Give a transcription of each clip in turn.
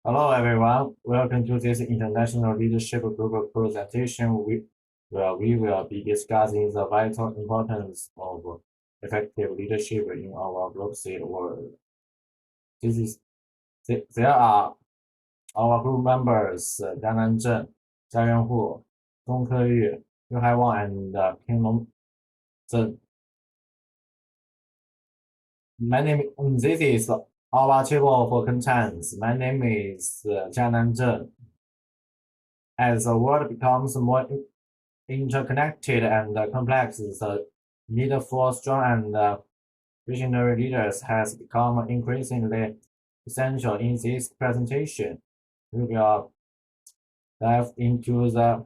Hello, everyone. Welcome to this International Leadership Group presentation, where we will be discussing the vital importance of effective leadership in our global world. There are our group members, Jiang Nanzheng, Jia Yuanhu, Dong Keyu, Yu Haiwang, and King Long Zheng. This is our table for contents. My name is Jiang Nanzheng. As the world becomes more interconnected and complex, the need for strong and visionary leaders has become increasingly essential. In this presentation, we will dive into the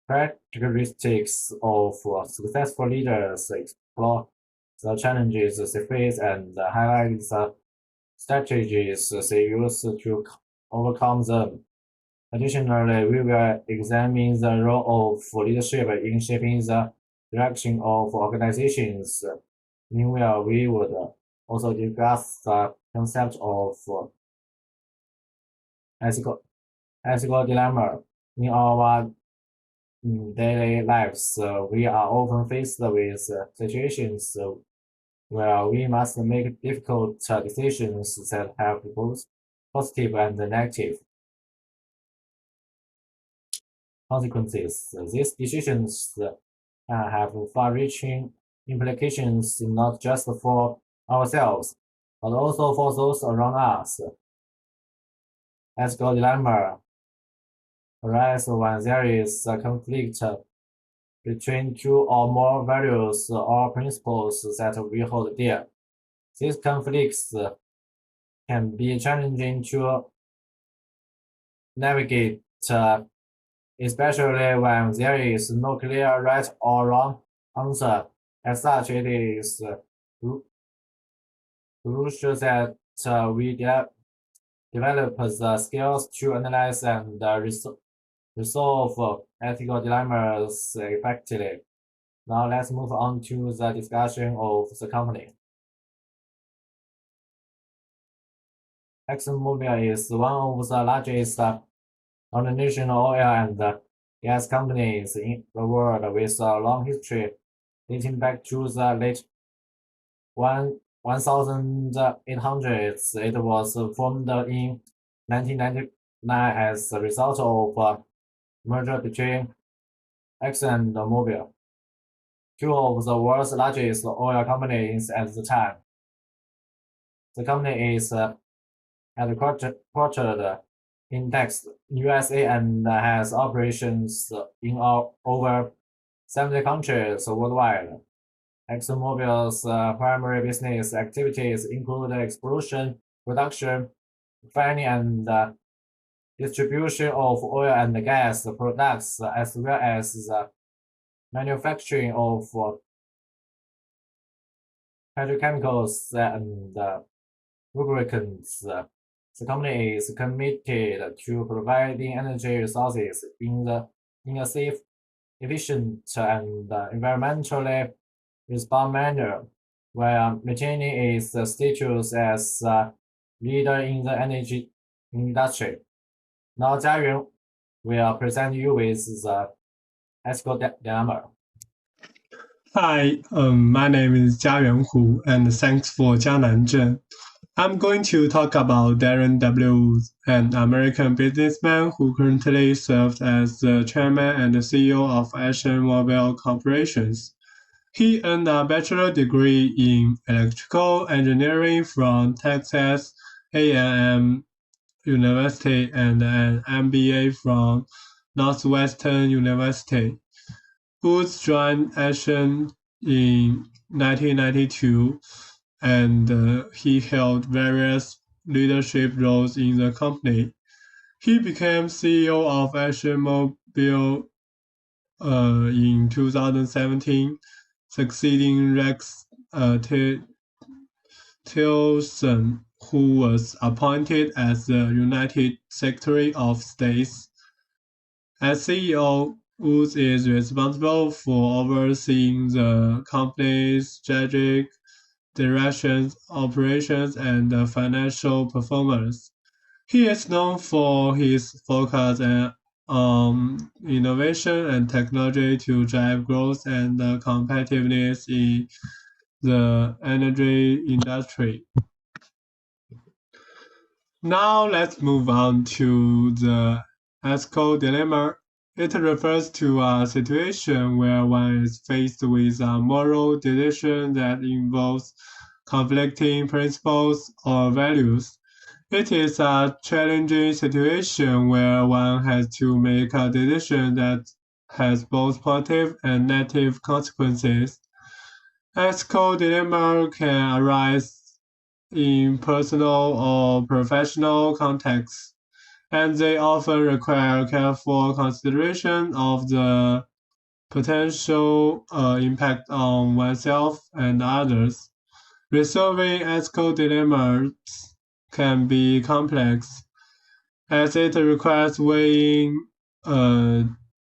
characteristics of successful leaders, explore the challenges they face, and highlight the strategies they use to overcome them. Additionally, we will examine the role of leadership in shaping the direction of organizations. Meanwhile, we would also discuss the concept of ethical dilemma. In our daily lives, we are often faced with situations where we must make difficult decisions that have both positive and negative consequences. These decisions have far-reaching implications not just for ourselves, but also for those around us. Ethical dilemma arises when there is a conflict between two or more values or principles that we hold dear. These conflicts can be challenging to navigate, especially when there is no clear right or wrong answer. As such, it is crucial that we develop the skills to analyze and resolve ethical dilemmas effectively. Now let's move on to the discussion of the company. ExxonMobil is one of the largest international oil and gas companies in the world with a long history dating back to the late 1800s. It was formed in 1999 as a result of a merger between Exxon and Mobil, two of the world's largest oil companies at the time. The company is headquartered in Texas, USA, and has operations in over 70 countries worldwide. ExxonMobil's primary business activities include exploration, production, refining, and distribution of oil and gas products, as well as the manufacturing of petrochemicals and lubricants. The company is committed to providing energy resources in a safe, efficient, and environmentally responsible manner, while maintaining its status as a leader in the energy industry. Now, Jiayuan will present you with the ethical dilemma. Hi, my name is Jiayuan Hu, and thanks for Jiang Nanzheng. I'm going to talk about Darren W., an American businessman who currently serves as the chairman and CEO of ExxonMobil Corporations. He earned a bachelor's degree in electrical engineering from Texas A&M University and an MBA from Northwestern University. Woods joined Exxon in 1992, and he held various leadership roles in the company. He became CEO of ExxonMobil in 2017, succeeding Rex Tillerson, who was appointed as the United Secretary of State. As CEO, Woods is responsible for overseeing the company's strategic directions, operations, and financial performance. He is known for his focus on innovation and technology to drive growth and competitiveness in the energy industry. Now let's move on to the ethical dilemma. It refers to a situation where one is faced with a moral decision that involves conflicting principles or values. It is a challenging situation where one has to make a decision that has both positive and negative consequences. Ethical dilemma can arise in personal or professional contexts, and they often require careful consideration of the potential impact on oneself and others. Resolving ethical dilemmas can be complex, as it requires weighing uh,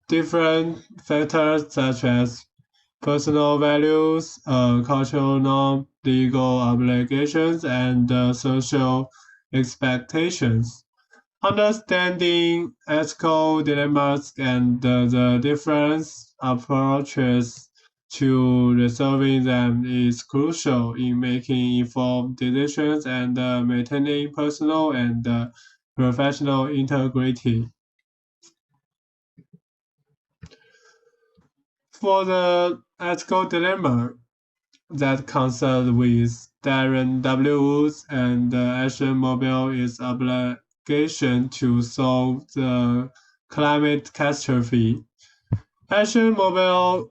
different factors such as personal values, cultural norms, legal obligations, and social expectations. Understanding ethical dilemmas and the different approaches to resolving them is crucial in making informed decisions and maintaining personal and professional integrity. For the ethical dilemma that concerned with Darren W. Woods and the Action Mobile is obligation to solve the climate catastrophe. Action Mobile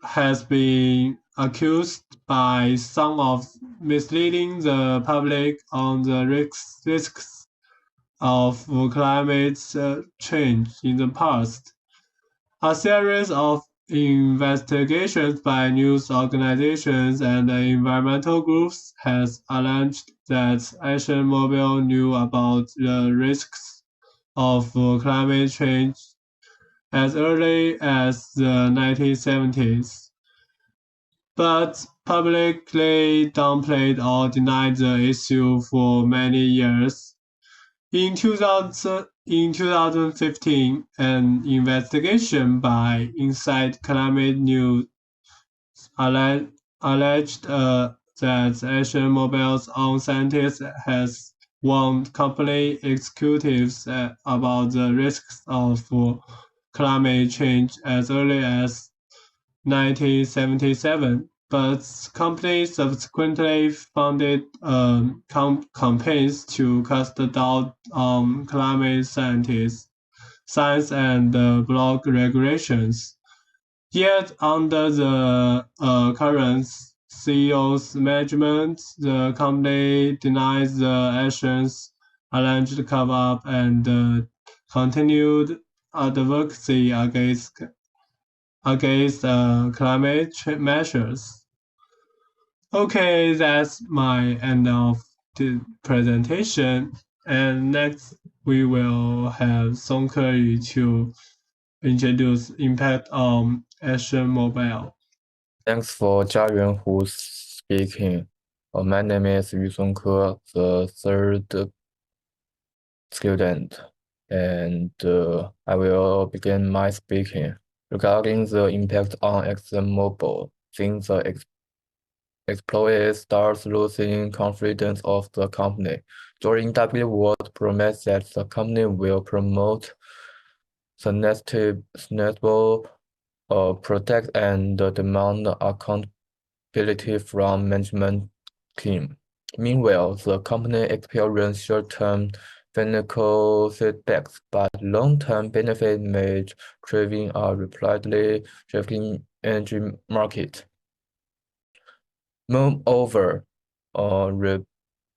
has been accused by some of misleading the public on the risks of climate change in the past. A series of investigations by news organizations and environmental groups has alleged that ExxonMobil knew about the risks of climate change as early as the 1970s, but publicly downplayed or denied the issue for many years. In 2015, an investigation by Inside Climate News alleged that ExxonMobil's own scientists has warned company executives about the risks of climate change as early as 1977, but companies subsequently funded campaigns to cast doubt on climate science and block regulations. Yet, under the current CEO's management, the company denies the actions, alleged cover-up, and continued advocacy against climate measures. Okay, that's my end of the presentation. And next, we will have Song Keyu to introduce impact on Action Mobile. Thanks for Jia Yuanhu speaking. My name is Yu Songke, the third student, and I will begin my speaking. Regarding the impact on ExxonMobil, since the employees start losing confidence of the company. During W World promised that the company will promote sustainable protect and demand accountability from management team. Meanwhile, the company experienced short-term financial setbacks, but long-term benefit may driven a rapidly shifting energy market. Moreover,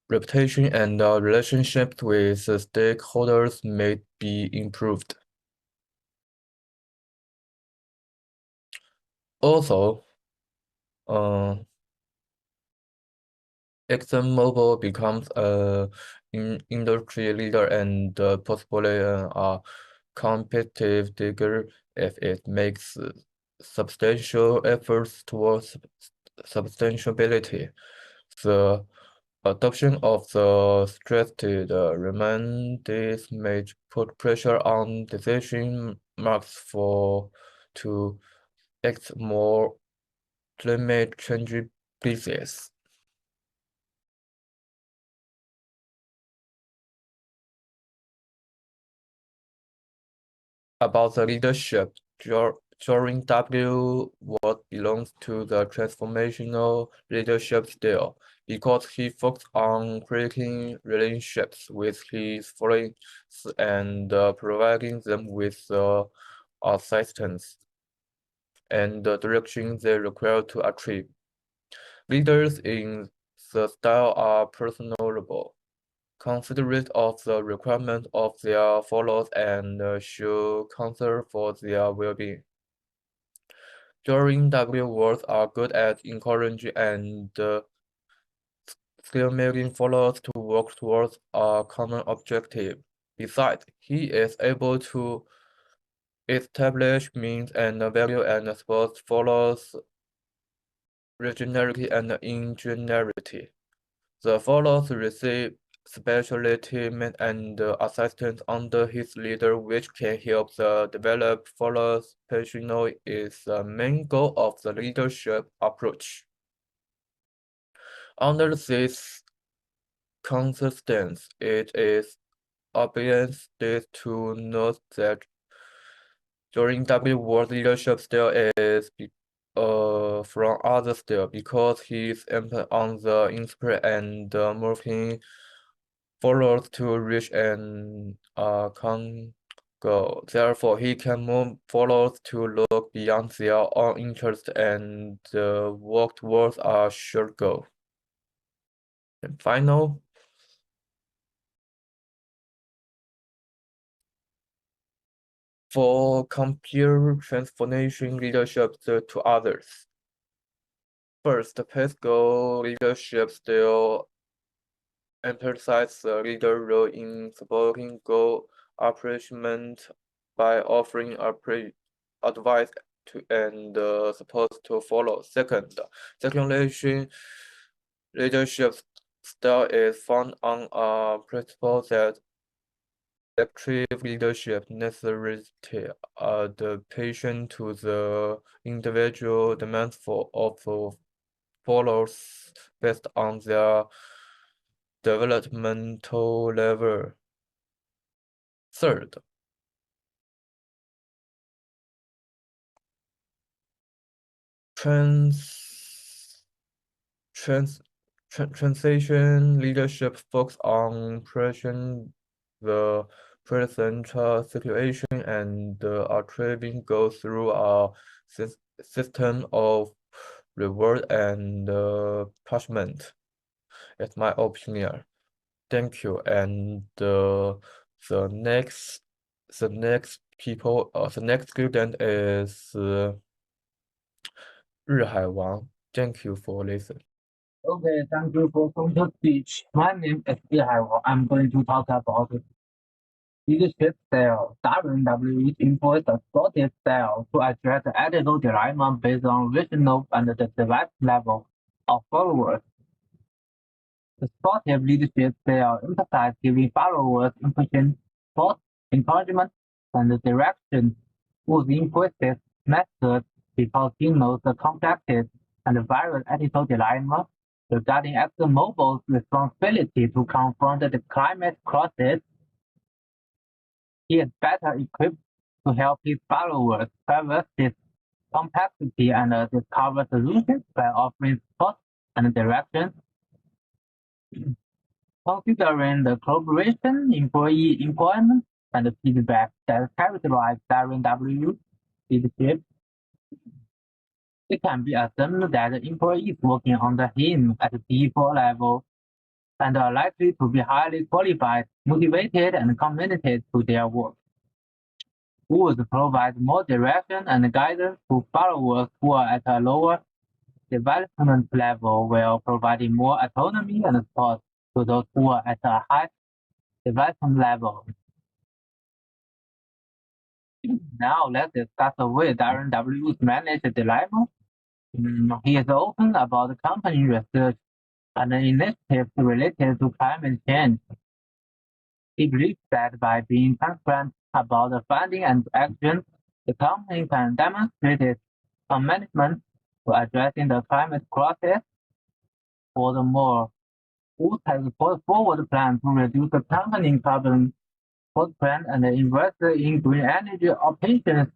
reputation and relationships with stakeholders may be improved. Also, ExxonMobil becomes an industry leader and possibly a competitive figure if it makes substantial efforts towards sustainability. The Adoption of the suggested remedies may put pressure on decision makers to act more climate change policies. About the leadership, Jorin W. what belongs to the transformational leadership style because he focused on creating relationships with his followers and providing them with assistance and the direction they require to achieve. Leaders in the style are personable, considerate of the requirements of their followers, and show concern for their well-being. During W words are good at encouraging and stimulating followers to work towards a common objective. Besides, he is able to establish means and value and support followers' originality and ingenuity. The followers receive specialty and assistance under his leader, which can help the develop followers personally is the main goal of the leadership approach. Under this consistency, it is obvious to note that during W World leadership style is from other style because he's emphasis on the inspire and moving followers to reach an common goal. Therefore, he can move followers to look beyond their own interest and work towards a shared goal. And final, for compare transformation leadership to others. First, Pascal leadership still emphasizes the leader role in supporting goal accomplishment by offering advice to and support to follow. Second generation leadership style is found on a principle that active leadership necessitates adaptation to the individual demands of followers based on their developmental level. Third, transition leadership focus on present the present situation and achieving goals through a system of reward and punishment. It's my opinion. Thank you. And the next people the next student is 日海王. Thank you for listening. Okay, thank you for the speech. My name is Ihaiwo. I'm going to talk about leadership style. Darren W. employs a sorted style to address the ethical dilemma based on regional and the development level of followers. The sportive leadership style emphasizes giving followers information, thought, encouragement, and direction with implicit methods because he knows the complexity and various ethical dilemmas regarding ExxonMobil's responsibility to confront the climate crisis. He is better equipped to help his followers traverse this complexity and discover solutions by offering support and direction. Considering the collaboration, employee employment, and the feedback that characterize Darren W. leadership, it can be assumed that employees working under him at the D4 level and are likely to be highly qualified, motivated, and committed to their work. Would provide more direction and guidance to followers who are at a lower development level while providing more autonomy and support to those who are at a high development level. Now let's discuss the way Darren W. managed the dilemma. He is open about company research and initiatives related to climate change. He believes that by being transparent about the funding and action, the company can demonstrate its commitment to addressing the climate crisis. Furthermore, Wood has put forward a plan to reduce the company's carbon footprint and invest in green energy operations,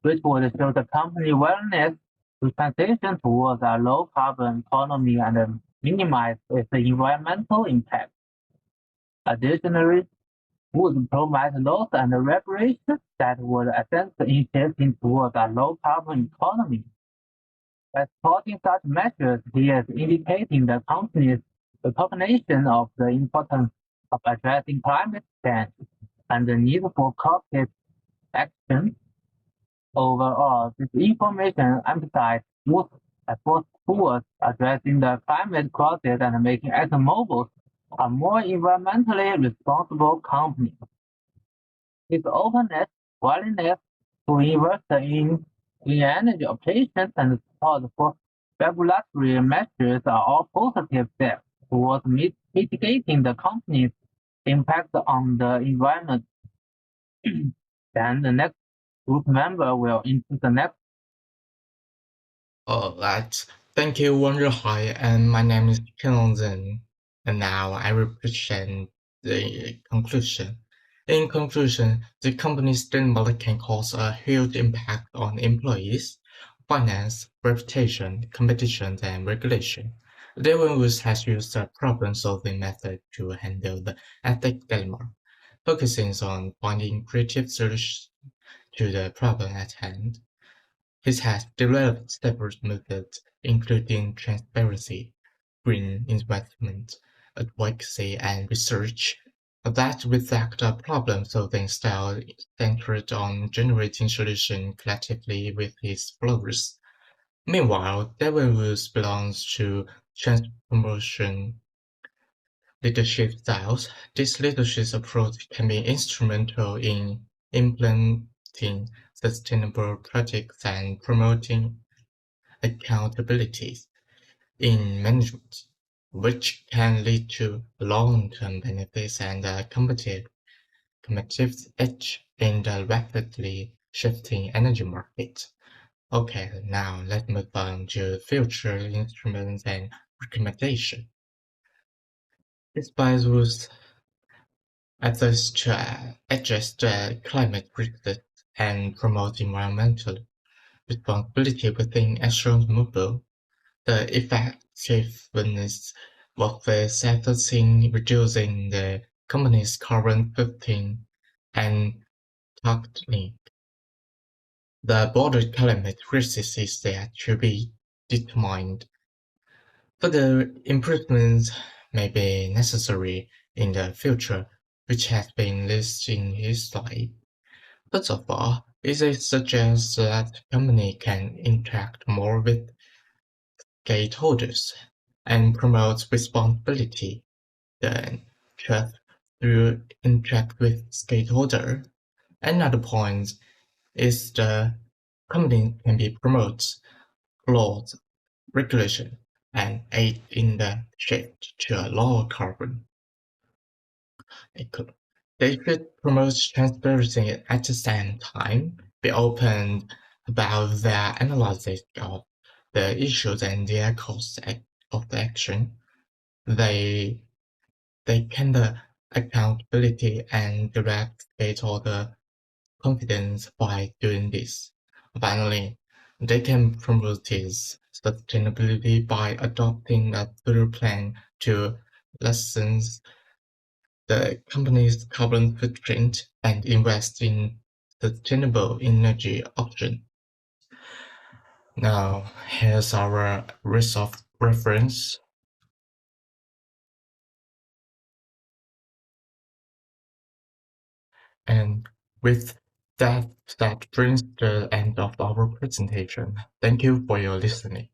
which would show the company's willingness to transition towards a low-carbon economy and minimize its environmental impact. Additionally, would provide laws and regulations that would assist in shifting towards a low-carbon economy. By supporting such measures, he is indicating the company's recognition of the importance of addressing climate change and the need for corporate action. Overall, this information emphasizes Wood's efforts towards addressing the climate crisis and making ExxonMobil a more environmentally responsible company. His openness, willingness to invest in green energy operations, and support for regulatory measures are all positive steps towards mitigating the company's impact on the environment. Then the next group member will into the next. All right. Thank you, Wang Zhihai, and my name is Ken Zhen. And now I will present the conclusion. In conclusion, the company's sustainability can cause a huge impact on employees, finance, reputation, competition, and regulation. Darwin Woods has used a problem-solving method to handle the ethics dilemma, focusing on finding creative solutions to the problem at hand. He has developed several methods, including transparency, green investment, advocacy, and research, that reflect a problem-solving style centered on generating solutions collectively with his followers. Meanwhile, Devin Woods belongs to transformation leadership styles. This leadership approach can be instrumental in implementing sustainable projects and promoting accountability in management, which can lead to long-term benefits and a competitive edge in the rapidly shifting energy market. Okay, now let's move on to future instruments and recommendations. Despite those efforts to address the climate crisis and promote environmental responsibility within ExxonMobil, the effectiveness of these efforts in reducing the company's carbon footprint and tackling the broader climate crisis is yet to be determined. Further improvements may be necessary in the future, which has been listed in his slide. First of all, it suggests that the company can interact more with stakeholders and promote responsibility, then trust through interact with stakeholders. Another point is the company can be promotes laws, regulation, and aid in the shift to a lower carbon economy. They should promote transparency at the same time, be open about their analysis of the issues and their costs of the action. They can the accountability and direct stakeholder confidence by doing this. Finally, they can promote sustainability by adopting a thorough plan to lessen the company's carbon footprint and invest in sustainable energy options. Now, here's our resource reference. And with that brings the end of our presentation. Thank you for your listening.